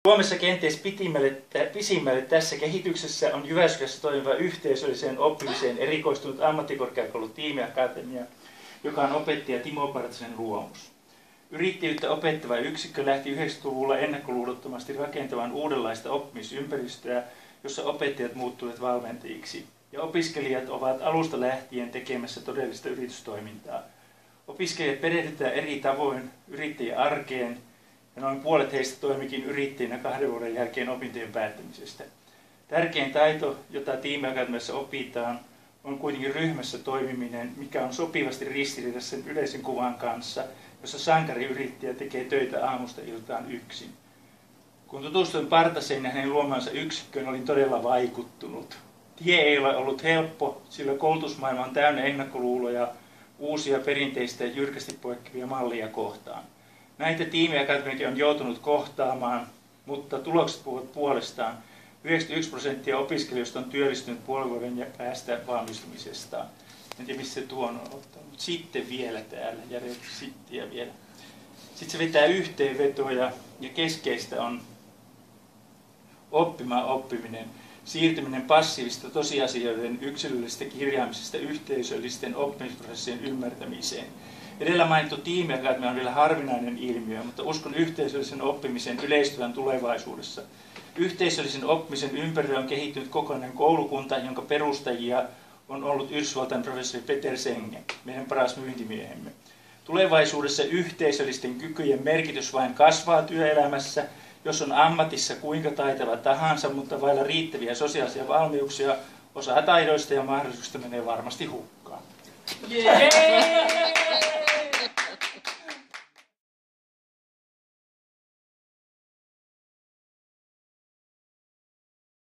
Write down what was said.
Suomessa kenties pisimmälle tässä kehityksessä on Jyväskylässä toimiva yhteisölliseen oppimiseen erikoistunut ammattikorkeakoulu Tiimiakatemia, joka on opettaja Timo Partisen luomus. Yrittäjyyttä opettava yksikkö lähti 90-luvulla ennakkoluulottomasti rakentamaan uudenlaista oppimisympäristöä, jossa opettajat muuttuivat valmentajiksi, ja opiskelijat ovat alusta lähtien tekemässä todellista yritystoimintaa. Opiskelijat perehdytetään eri tavoin yrittäjien arkeen, ja noin puolet heistä toimikin yrittäjinä 2 vuoden jälkeen opintojen päättämisestä. Tärkein taito, jota Tiimiakatemiassa opitaan, on kuitenkin ryhmässä toimiminen, mikä on sopivasti ristiriidassa sen yleisen kuvan kanssa, jossa sankariyrittäjä tekee töitä aamusta iltaan yksin. Kun tutustuin Partaseen ja hänen luomaansa yksikköön, olin todella vaikuttunut. Tie ei ole ollut helppo, sillä koulutusmaailma on täynnä ennakkoluuloja uusia perinteistä ja jyrkästi poikkeavia mallia kohtaan. Näitä Tiimiakatemiakin on joutunut kohtaamaan, mutta tulokset puhuvat puolestaan. 91% opiskelijoista on työllistynyt puolen vuoden päästä valmistumisestaan. En tiedä, missä se tuon on ottanut. Sitten vielä täällä, Jare, sittiä vielä. Sitten se vetää yhteenvetoja ja keskeistä on oppiminen. Siirtyminen passiivista tosiasioiden yksilöllisestä kirjaamisesta yhteisöllisten oppimisprosessien ymmärtämiseen. Edellä mainittu Tiimiakatemia on vielä harvinainen ilmiö, mutta uskon yhteisöllisen oppimisen yleistyvän tulevaisuudessa. Yhteisöllisen oppimisen ympärillä on kehittynyt kokonainen koulukunta, jonka perustajia on ollut Yhdysvaltain professori Peter Senge, meidän paras myyntimiehemme. Tulevaisuudessa yhteisöllisten kykyjen merkitys vain kasvaa työelämässä, jos on ammatissa kuinka taitava tahansa, mutta vailla riittäviä sosiaalisia valmiuksia, osa taidoista ja mahdollisuuksista menee varmasti hukkaan. Yeah!